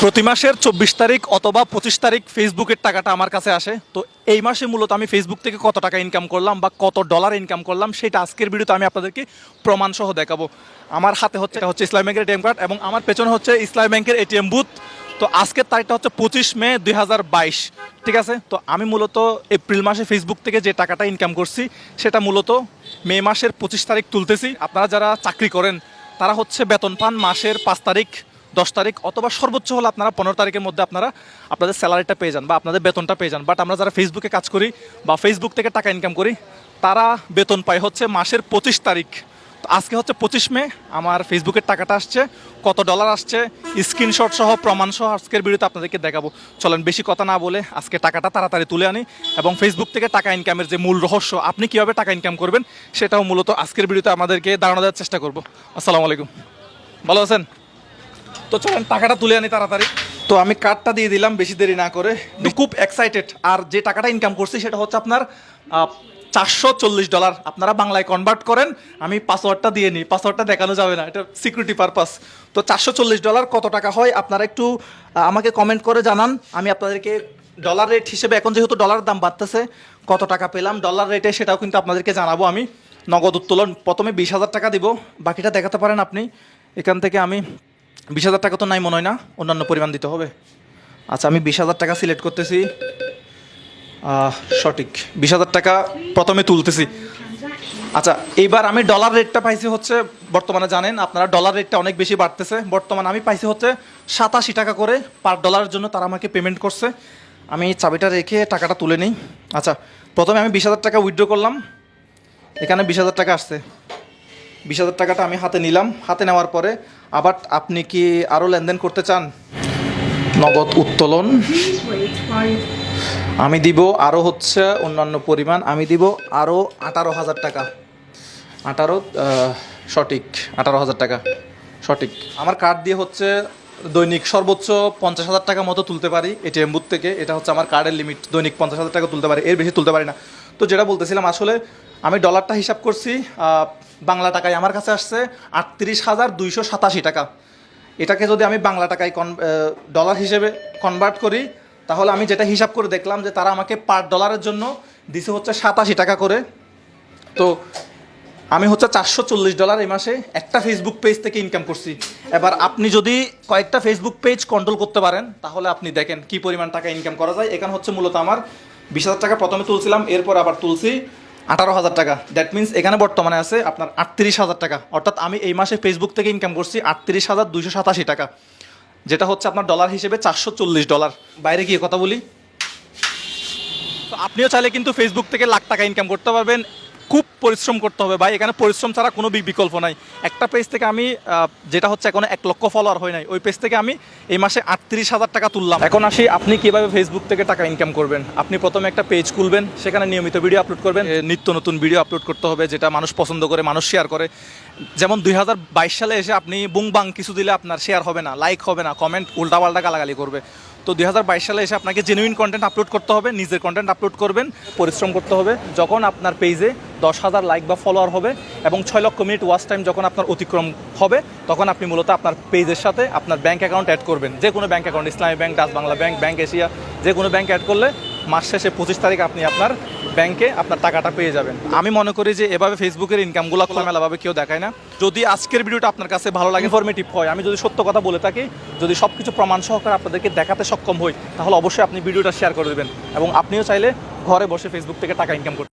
প্রতি মাসের 24 তারিখ অথবা 25 তারিখ ফেসবুকের টাকাটা আমার কাছে আসে। তো এই মাসে মূলত আমি ফেসবুক থেকে কত টাকা ইনকাম করলাম বা কত ডলার ইনকাম করলাম সেটা আজকের ভিডিওতে আমি আপনাদেরকে প্রমাণসহ দেখাবো। আমার হাতে হচ্ছে ইসলামী ব্যাংকের এটিএম কার্ড এবং আমার পেছনে হচ্ছে ইসলামী ব্যাংকের এটিএম বুথ। তো আজকের তারিখটা হচ্ছে 25 মে 2022, ঠিক আছে। তো আমি মূলত এপ্রিল মাসে ফেসবুক থেকে যে টাকাটা ইনকাম করছি সেটা মূলত মে মাসের 25 তারিখ তুলতেছি। আপনারা যারা চাকরি করেন তারা হচ্ছে বেতন পান মাসের 5 তারিখ, 10 তারিখ অথবা সর্বোচ্চ হলে আপনারা 15 তারিখের মধ্যে আপনারা আপনাদের স্যালারিটা পেয়ে যান বা আপনাদের বেতনটা পেয়ে যান। বাট আমরা যারা ফেসবুকে কাজ করি বা ফেসবুক থেকে টাকা ইনকাম করি তারা বেতন পায় হচ্ছে মাসের 25 তারিখ। তো আজকে হচ্ছে 25 মে, আমার ফেসবুকের টাকাটা আসছে, কত ডলার আসছে স্ক্রিনশট সহ প্রমাণ সহ আজকের ভিডিওতে আপনাদেরকে দেখাবো। চলেন বেশি কথা না বলে আজকে টাকাটা তাড়াতাড়ি তুলে আনি এবং ফেসবুক থেকে টাকা ইনকামের যে মূল রহস্য, আপনি কীভাবে টাকা ইনকাম করবেন সেটাও মূলত আজকের ভিডিওতে আমাদেরকে ধারণা দেওয়ার চেষ্টা করবো। আসসালামু আলাইকুম, ভালো আছেন? তো চলেন টাকাটা তুলে আনি তাড়াতাড়ি। তো আমি কার্ডটা দিয়ে দিলাম বেশি দেরি না করে, খুব এক্সাইটেড। আর যে টাকাটা ইনকাম করছি সেটা হচ্ছে আপনার $440। আপনারা বাংলায় কনভার্ট করেন, আমি পাসওয়ার্ডটা দিয়ে নিই, পাসওয়ার্ডটা দেখানো যাবে না, এটা সিকিউরিটি পারপাস। তো $440 কত টাকা হয় আপনারা একটু আমাকে কমেন্ট করে জানান। আমি আপনাদেরকে ডলার রেট হিসেবে, এখন যেহেতু ডলারের দাম বাড়তেছে, কত টাকা পেলাম ডলার রেটে সেটাও কিন্তু আপনাদেরকে জানাবো। আমি নগদ উত্তোলন প্রথমে 20,000 টাকা দিব, বাকিটা দেখাতে পারেন আপনি। এখান থেকে আমি 20,000 টাকা তো নাই মনে হয় না, অন্যান্য পরিমাণ দিতে হবে। আচ্ছা, আমি 20,000 টাকা সিলেক্ট করতেছি, সঠিক 20,000 টাকা প্রথমে তুলতেছি। আচ্ছা, এইবার আমি ডলার রেটটা পাইছি হচ্ছে, বর্তমানে জানেন আপনারা ডলার রেটটা অনেক বেশি বাড়তেছে। বর্তমানে আমি পাইছি হচ্ছে 87 টাকা করে পার ডলারের জন্য তারা আমাকে পেমেন্ট করছে। আমি চাবিটা রেখে টাকাটা তুলে নিই। আচ্ছা, প্রথমে আমি 20,000 টাকা উইথড্র করলাম, এখানে 20,000 টাকা আসছে। 20,000 টাকাটা আমি হাতে নিলাম। হাতে নেওয়ার পরে আবার আপনি কি আরও লেনদেন করতে চান? নগদ উত্তোলন আমি দিব আরও হচ্ছে অন্যান্য পরিমাণ, আমি দিব আরও 18,000 টাকা। সঠিক 18,000 টাকা সঠিক। আমার কার্ড দিয়ে হচ্ছে দৈনিক সর্বোচ্চ 50,000 টাকা মতো তুলতে পারি এটিএম বুথ থেকে। এটা হচ্ছে আমার কার্ডের লিমিট, দৈনিক 50,000 টাকা তুলতে পারি, এর বেশি তুলতে পারি না। তো যেটা বলতেছিলাম, আসলে আমি ডলারটা হিসাব করছি, বাংলা টাকায় আমার কাছে আসছে 38,287 টাকা। এটাকে যদি আমি বাংলা টাকায় ডলার হিসেবে কনভার্ট করি, তাহলে আমি যেটা হিসাব করে দেখলাম যে তারা আমাকে পার ডলারের জন্য দিছে হচ্ছে 87 টাকা করে। তো আমি হচ্ছে $440 এই মাসে একটা ফেসবুক পেজ থেকে ইনকাম করছি। এবার আপনি যদি কয়েকটা ফেসবুক পেজ কন্ট্রোল করতে পারেন তাহলে আপনি দেখেন কি পরিমাণ টাকা ইনকাম করা যায়। এখানে হচ্ছে মূলত আমার 20,000 টাকা প্রথমে তুলছিলাম, এরপর আবার তুলছি 18,000 টাকা। দ্যাট মিনস এখানে বর্তমানে আছে আপনার 38,000 টাকা। অর্থাৎ আমি এই মাসে ফেসবুক থেকে ইনকাম করছি 38,287 টাকা, যেটা হচ্ছে আপনার ডলার হিসেবে $440। বাইরে গিয়ে কথা বলি। তো আপনিও চাইলে কিন্তু ফেসবুক থেকে লাখ টাকা ইনকাম করতে পারবেন। খুব পরিশ্রম করতে হবে ভাই, এখানে পরিশ্রম ছাড়া কোনো বিকল্প নাই। একটা পেজ থেকে আমি যেটা হচ্ছে এখনো 1 লক্ষ ফলোয়ার হয় নাই, ওই পেজ থেকে আমি এই মাসে 38,000 টাকা তুললাম। এখন আসি আপনি কীভাবে ফেসবুক থেকে টাকা ইনকাম করবেন। আপনি প্রথমে একটা পেজ খুলবেন, সেখানে নিয়মিত ভিডিও আপলোড করবেন, নিত্য নতুন ভিডিও আপলোড করতে হবে যেটা মানুষ পছন্দ করে, মানুষ শেয়ার করে। যেমন 2022 সালে এসে আপনি বুং বাং কিছু দিলে আপনার শেয়ার হবে না, লাইক হবে না, কমেন্ট উল্টাপাল্টা গালাগালি করবে। তো 2022 সালে এসে আপনাকে জেনুইন কন্টেন্ট আপলোড করতে হবে, নিজের কন্টেন্ট আপলোড করবেন, পরিশ্রম করতে হবে। যখন আপনার পেজে 10,000 লাইক বা ফলোয়ার হবে এবং 6 লক্ষ মিনিট ওয়াচ টাইম যখন আপনার অতিক্রম হবে, তখন আপনি মূলত আপনার পেজের সাথে আপনার ব্যাঙ্ক অ্যাকাউন্ট অ্যাড করবেন। যে কোনো ব্যাঙ্ক অ্যাকাউন্ট, ইসলামী bank, Dutch Bangla bank, bank Asia, যে কোনো ব্যাঙ্ক অ্যাড করলে মাস শেষে 25 তারিখ আপনি আপনার ব্যাংকে আপনার টাকাটা পেয়ে যাবেন। আমি মনে করি যে এভাবে ফেসবুকের ইনকামগুলো খোলামেলাভাবে কেউ দেখায় না। যদি আজকের ভিডিওটা আপনার কাছে ভালো লাগে, ইনফরমেটিভ হয়, আমি যদি সত্য কথা বলে থাকি, যদি সব কিছু প্রমাণ সহকারে আপনাদেরকে দেখাতে সক্ষম হই, তাহলে অবশ্যই আপনি ভিডিওটা শেয়ার করে দেবেন এবং আপনিও চাইলে ঘরে বসে ফেসবুক থেকে টাকা ইনকাম করতে